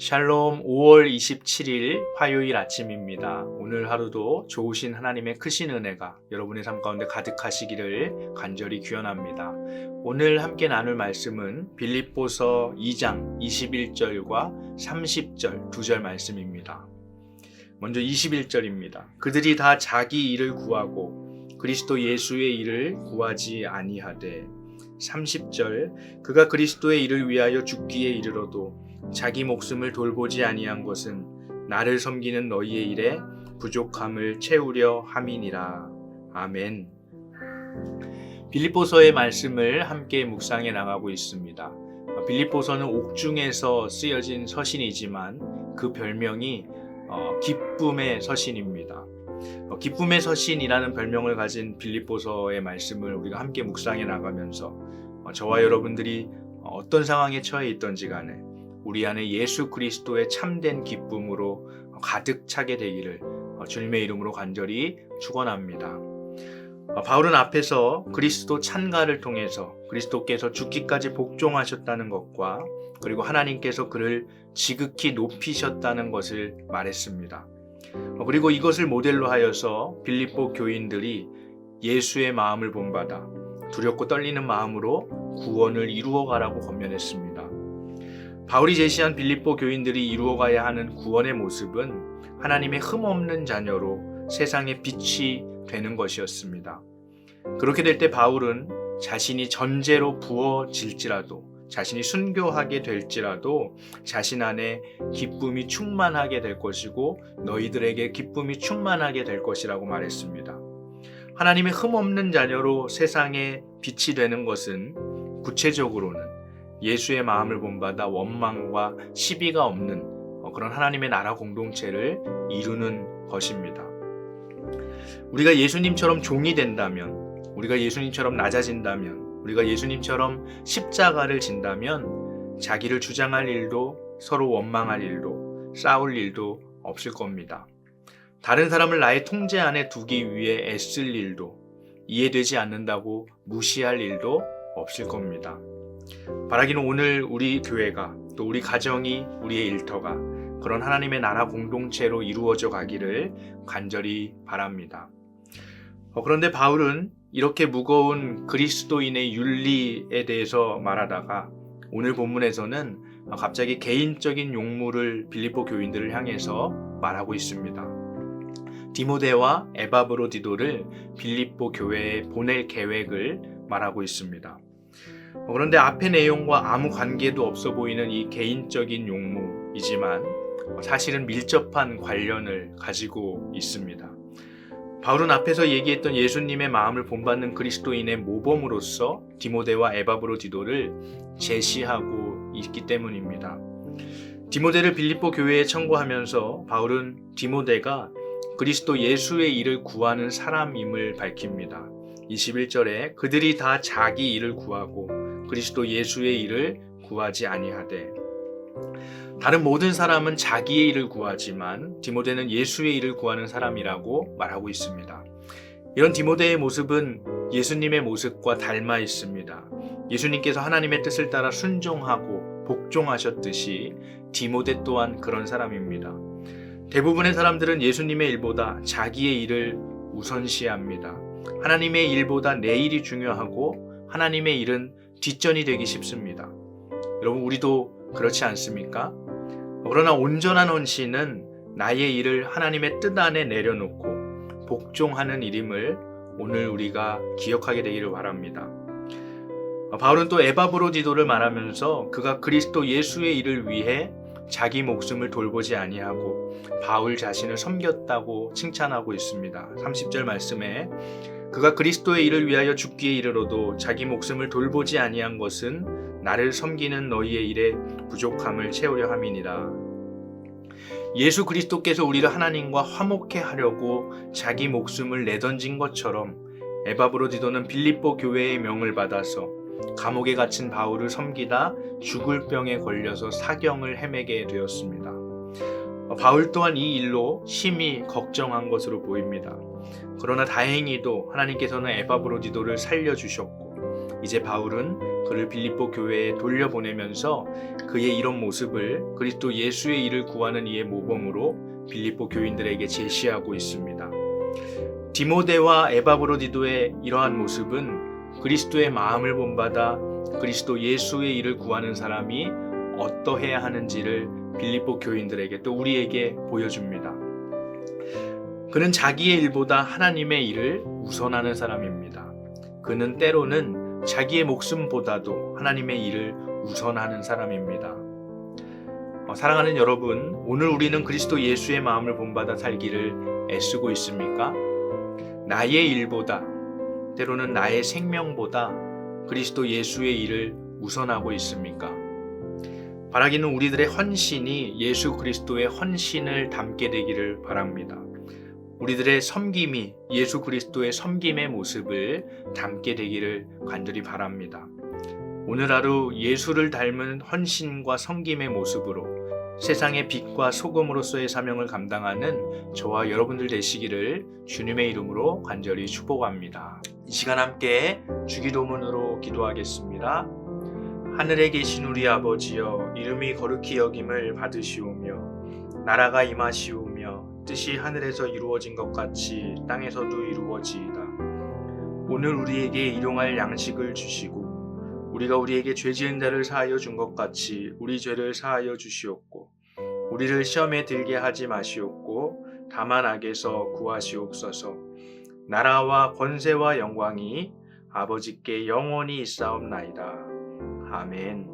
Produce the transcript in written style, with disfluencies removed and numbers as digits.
샬롬 5월 27일 화요일 아침입니다. 오늘 하루도 좋으신 하나님의 크신 은혜가 여러분의 삶 가운데 가득하시기를 간절히 기원합니다. 오늘 함께 나눌 말씀은 빌립보서 2장 21절과 30절 2절 말씀입니다. 먼저 21절입니다. 그들이 다 자기 일을 구하고 그리스도 예수의 일을 구하지 아니하되 30절 그가 그리스도의 일을 위하여 죽기에 이르러도 자기 목숨을 돌보지 아니한 것은 나를 섬기는 너희의 일에 부족함을 채우려 함이니라. 아멘. 빌립보서의 말씀을 함께 묵상해 나가고 있습니다. 빌립보서는 옥중에서 쓰여진 서신이지만 그 별명이 기쁨의 서신입니다. 기쁨의 서신이라는 별명을 가진 빌립보서의 말씀을 우리가 함께 묵상해 나가면서 저와 여러분들이 어떤 상황에 처해 있던지 간에 우리 안에 예수 그리스도의 참된 기쁨으로 가득 차게 되기를 주님의 이름으로 간절히 축원합니다. 바울은 앞에서 그리스도 찬가를 통해서 그리스도께서 죽기까지 복종하셨다는 것과 그리고 하나님께서 그를 지극히 높이셨다는 것을 말했습니다. 그리고 이것을 모델로 하여서 빌립보 교인들이 예수의 마음을 본받아 두렵고 떨리는 마음으로 구원을 이루어가라고 권면했습니다. 바울이 제시한 빌립보 교인들이 이루어가야 하는 구원의 모습은 하나님의 흠없는 자녀로 세상의 빛이 되는 것이었습니다. 그렇게 될 때 바울은 자신이 전제로 부어질지라도 자신이 순교하게 될지라도 자신 안에 기쁨이 충만하게 될 것이고 너희들에게 기쁨이 충만하게 될 것이라고 말했습니다. 하나님의 흠없는 자녀로 세상의 빛이 되는 것은 구체적으로는 예수의 마음을 본받아 원망과 시비가 없는 그런 하나님의 나라 공동체를 이루는 것입니다. 우리가 예수님처럼 종이 된다면, 우리가 예수님처럼 낮아진다면, 우리가 예수님처럼 십자가를 진다면 자기를 주장할 일도 서로 원망할 일도 싸울 일도 없을 겁니다. 다른 사람을 나의 통제 안에 두기 위해 애쓸 일도 이해되지 않는다고 무시할 일도 없을 겁니다. 바라기는 오늘 우리 교회가 또 우리 가정이 우리의 일터가 그런 하나님의 나라 공동체로 이루어져 가기를 간절히 바랍니다. 그런데 바울은 이렇게 무거운 그리스도인의 윤리에 대해서 말하다가 오늘 본문에서는 갑자기 개인적인 용무를 빌립보 교인들을 향해서 말하고 있습니다. 디모데와 에바브로디도를 빌립보 교회에 보낼 계획을 말하고 있습니다. 그런데 앞의 내용과 아무 관계도 없어 보이는 이 개인적인 용무이지만 사실은 밀접한 관련을 가지고 있습니다. 바울은 앞에서 얘기했던 예수님의 마음을 본받는 그리스도인의 모범으로서 디모데와 에바브로디도를 제시하고 있기 때문입니다. 디모데를 빌립보 교회에 청구하면서 바울은 디모데가 그리스도 예수의 일을 구하는 사람임을 밝힙니다. 21절에 그들이 다 자기 일을 구하고 그리스도 예수의 일을 구하지 아니하되, 다른 모든 사람은 자기의 일을 구하지만 디모데는 예수의 일을 구하는 사람이라고 말하고 있습니다. 이런 디모데의 모습은 예수님의 모습과 닮아 있습니다. 예수님께서 하나님의 뜻을 따라 순종하고 복종하셨듯이 디모데 또한 그런 사람입니다. 대부분의 사람들은 예수님의 일보다 자기의 일을 우선시합니다. 하나님의 일보다 내 일이 중요하고 하나님의 일은 뒷전이 되기 쉽습니다. 여러분, 우리도 그렇지 않습니까? 그러나 온전한 헌신은 나의 일을 하나님의 뜻 안에 내려놓고 복종하는 일임을 오늘 우리가 기억하게 되기를 바랍니다. 바울은 또 에바브로디도를 말하면서 그가 그리스도 예수의 일을 위해 자기 목숨을 돌보지 아니하고 바울 자신을 섬겼다고 칭찬하고 있습니다. 30절 말씀에 그가 그리스도의 일을 위하여 죽기에 이르러도 자기 목숨을 돌보지 아니한 것은 나를 섬기는 너희의 일에 부족함을 채우려 함이니라. 예수 그리스도께서 우리를 하나님과 화목해 하려고 자기 목숨을 내던진 것처럼 에바브로디도는 빌립보 교회의 명을 받아서 감옥에 갇힌 바울을 섬기다 죽을 병에 걸려서 사경을 헤매게 되었습니다. 바울 또한 이 일로 심히 걱정한 것으로 보입니다. 그러나 다행히도 하나님께서는 에바브로디도를 살려주셨고 이제 바울은 그를 빌립보 교회에 돌려보내면서 그의 이런 모습을 그리스도 예수의 일을 구하는 이의 모범으로 빌립보 교인들에게 제시하고 있습니다. 디모데와 에바브로디도의 이러한 모습은 그리스도의 마음을 본받아 그리스도 예수의 일을 구하는 사람이 어떠해야 하는지를 빌립보 교인들에게 또 우리에게 보여줍니다. 그는 자기의 일보다 하나님의 일을 우선하는 사람입니다. 그는 때로는 자기의 목숨보다도 하나님의 일을 우선하는 사람입니다. 사랑하는 여러분, 오늘 우리는 그리스도 예수의 마음을 본받아 살기를 애쓰고 있습니까? 나의 일보다, 때로는 나의 생명보다 그리스도 예수의 일을 우선하고 있습니까? 바라기는 우리들의 헌신이 예수 그리스도의 헌신을 담게 되기를 바랍니다. 우리들의 섬김이 예수 그리스도의 섬김의 모습을 담게 되기를 간절히 바랍니다. 오늘 하루 예수를 닮은 헌신과 섬김의 모습으로 세상의 빛과 소금으로서의 사명을 감당하는 저와 여러분들 되시기를 주님의 이름으로 간절히 축복합니다. 이 시간 함께 주기도문으로 기도하겠습니다. 하늘에 계신 우리 아버지여, 이름이 거룩히 여김을 받으시오며 나라가 임하시오며 뜻이 하늘에서 이루어진 것 같이 땅에서도 이루어지이다. 오늘 우리에게 일용할 양식을 주시고 우리가 우리에게 죄 지은 자를 사하여 준 것 같이 우리 죄를 사하여 주시옵고 우리를 시험에 들게 하지 마시옵고 다만 악에서 구하시옵소서. 나라와 권세와 영광이 아버지께 영원히 있사옵나이다. 아멘.